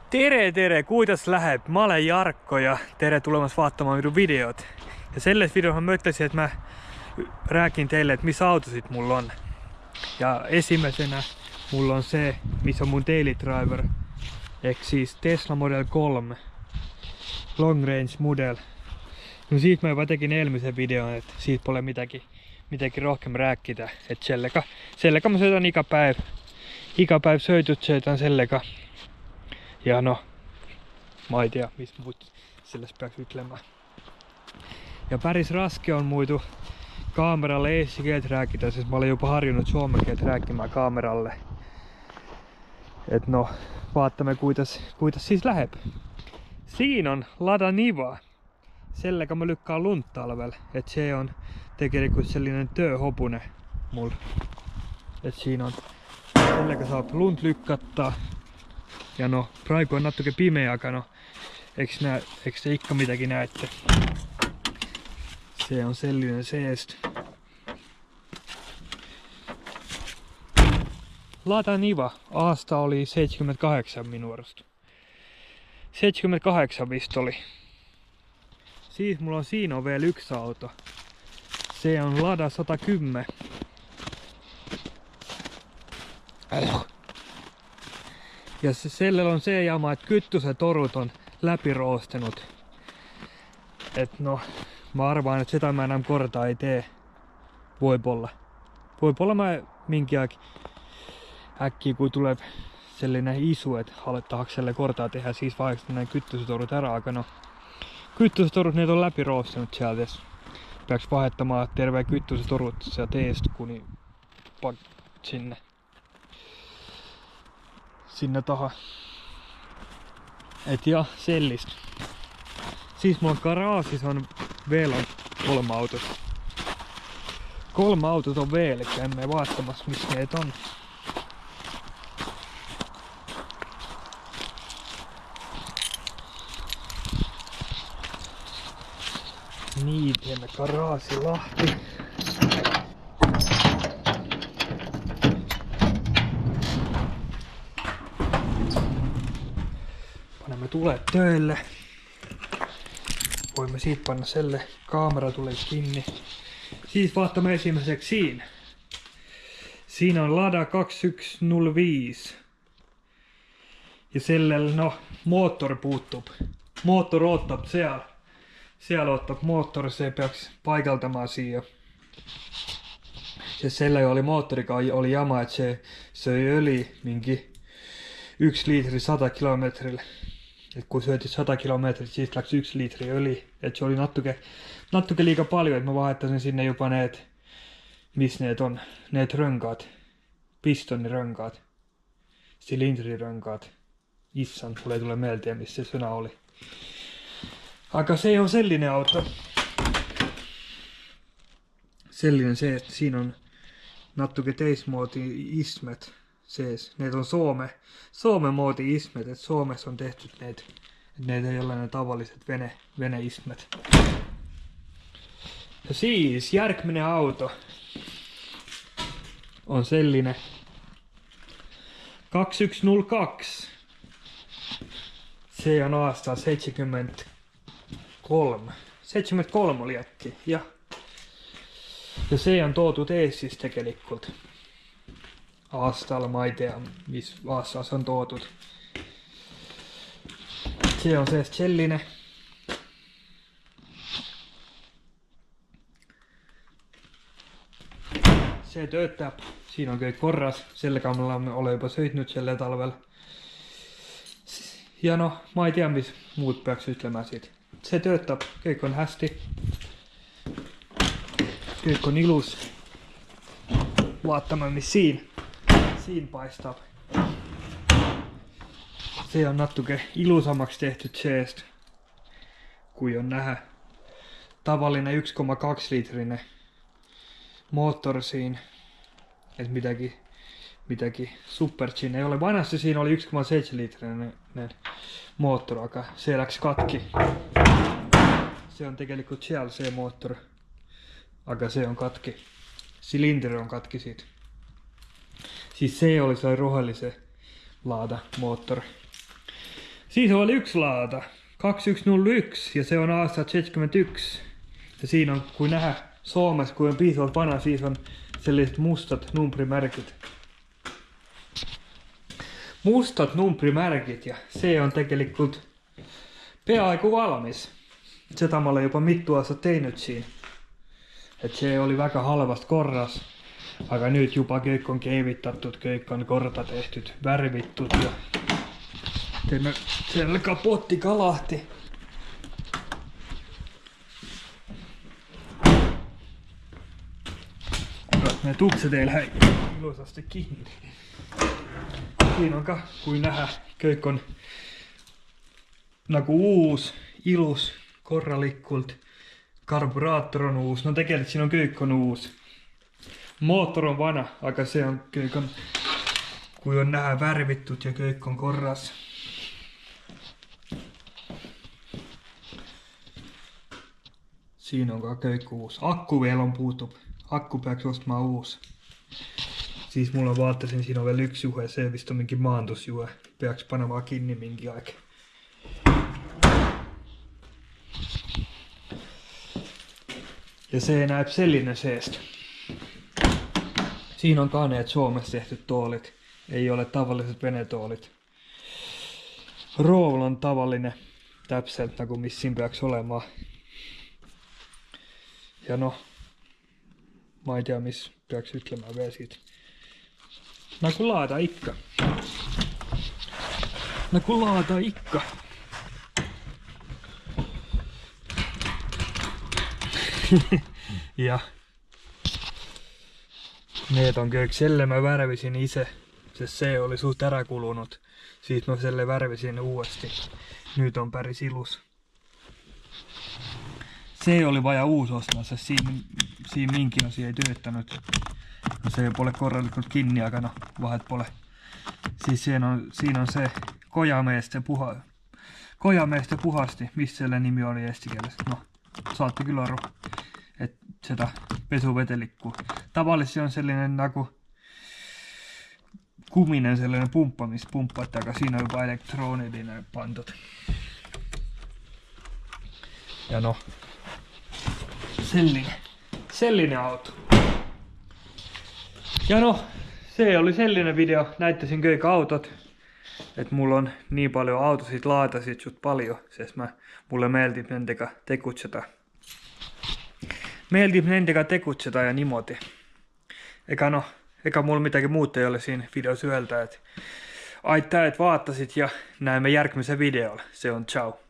Tere, kuitas läheb? Mä olen Jarkko ja tere tulemassa vaatamaan minun videot. Ja selles videossa mä mõtlesin, että mä rääkin teille, että missä autosit mulla on. Ja ensimmäisenä mulla on se, missä on mun daily driver. Eli siis Tesla Model 3 Long Range Model. No siitä mä jopa tekin eelmisen videon, että siitä pole mitäkin rohkeammin rääkkitä. Että selleka mä söitän ikä päiv söityt söitän selleka. Ja no, mä ei tiedä, mistä muut selles peaks ütlemään. Ja päris raske on muidu kaameralle eesti keelt rääkida, sest mä olen jopa harjunut suomen keelt rääkimään kaameralle. Et no, vaatamme kuitas siis läheb. Siin on Lada Niva. Sellega mä lykkään lunt talvel. Et se on tegelikult sellainen tööhopune mul. Et siinä on, sellega saab lunt lykkattaa. Ja no, praegu on natuke pimeä, aga no, eks te ikka midagi näette. Se on sellainen seest. Lada Niva, aasta oli 78 minun arvosta. 78 vist oli. Siis mulla on siinä vielä yksi auto. Se on Lada 110. Ja sellellä on se jama, että kyttysetorut on läpiroostenut. Et no, mä arvaan, että sitä mä enää kortaa ei tee. Voipolla mä minkin äkkiä kun tulee sellainen isu, että alettaako selle kortaa tehdä siis vaikka näin kyttysetorut ära, aga no. Kyttysetorut ne on läpiroostenut sieltä. Peaks vaihtamaan terveä kyttysetorut sieltä eest kuni sinne taha. Et ja, sellist. Siis mulla garaasis on vielä 3 autot. 3 autot on vielä, eli emme vaattamassa missä ne on. Niin, teemme garaasi lahti. Panemme tulet töille. Voimme siitä panna selle. Kamera tulee kiinni. Siis vaatamme ensimmäiseksi siinä. Siinä on Lada 2105. Ja sellel, no, moottor puuttub. Moottor ottab siellä. Siellä ottaa moottori, se peaks paikaltamaan siihen. Ja selle oli moottorikaan oli jama, että se söi öljy minkin 1 litri 100 kilometrille. Et kun syötit 100 kilometriä, siis läks 1 litri öljy. Et se oli nattuke liika paljon, että mä vaihtasin sinne jopa neet, missä neet on, neet rönkaat. Pistonirönkaat. Silindrirönkaat. Issan, mulle ei tule mieltä, missä se sana oli. Aga se on sellinen auto. Sellinen se, että siinä on nattuke teismuoti ismet sees. Neet on Suomen muoti ismet, että Suomessa on tehty neet, että neet ei ole ne tavalliset vene-ismet. Ja siis järkminen auto on sellinen 2102. Se on aastal 73 oli äkki, ja se on tuotu Eestis tegelikult. Aastalla mä ei tiedä, missä aastalla se on tuotut. Se on sellinen. Se tööttää. Siinä on kõik korras. Selle kammalla me olen jopa söitnyt selle talvella. Ja no, mä ei tiedä, missä muut peaks ütlemään siitä. Se töötab, kõik on hästi. Kõik on ilus. Vaatamme, mis siin paistab. Se on natuke ilusammaksi tehty seest, kui on nähdä. Tavallinen 1,2 litrinen moottor siinä. Et mitäkin super siinä ei ole. Vanhassa siinä oli 1,7 litrinen moottor, aga se läks katki. Se on tegelikult siellä se moottor, aga se on katki. Silindri on katki siitä. Siis se oli se rohelise Lada moottori. Siis oli yksi laata, 2101, ja se on aastat 71. Ja siinä on, kun nähdään Suomessa, kun on piisavalt vanha, siis on sellaiset mustat numprimärkit. Mustat numprimärkit, ja se on tegelikult peaaegu valmis. Sitä mä olen jopa mittuassa tehnyt siinä. Et se oli väga halvast korras. Aga nyt jopa kõik on keevittatud, kõik on korda tehtud, värvitud ja teemme selle kapotti kalahti. Need uksed ei lähe ilusasti kiinni. Siinä on ka, kui nähdä, kõik on nagu uus, ilus, korralikult. Karburaator on uus, no tegelikult siin on kõik on uus. Mootor on vana, aga see on kõik on, kui on näha värvitud ja kõik on korras. Siin on ka kõik uus. Akku veel on puutub. Akku peaks ostma uus. Siis mulla vaatasin, siinä on veel üks juhe, see vist on mingi maandusjuhe. Peaks panema kinni mingi aeg. Ja see näeb selline seest. Siinä on ka need Suomessa tehtyt toolit. Ei ole tavalliset venetoolit. Rool on tavallinen täpselt nagu mis siin peaks olemaan. Ja noh, ma ei tea mis peaks ütlema veel siit. Nagu laada ikka. Nagu laada ikka. Ja need on kõik, selle mä värvisin ise, sest see oli suht ära kulunud. Siis mä selle värvisin uuesti. Nüüd on päris ilus. See oli vaja uus ostma, sest siin mingi osi ei töötanud. No see pole korralikult kinni, aga noh, vahet pole. Siis siin on see kojameeste puhasti, mis selle nimi oli eesti keeles. Noh, saatte kyllä aru, et seda pesuvedelikku. Tavallisesti on sellainen nagu kuminen sellainen pumppamispumppatti, aga siinä on jopa elektroonillinen pandut. Ja noh, selline auto. Ja noh, see oli selline video, näitasin kõik autot. Et mul on nii palju autosid, laadasid suht palju, sest mulle meeldib nendega tegutseda. Meeldib nendega tegutseda ja niimoodi. Ega mul midagi muud ei ole siin videos öelda, et aitäh, et vaatasid ja näemme järgmise videol. See on ciao.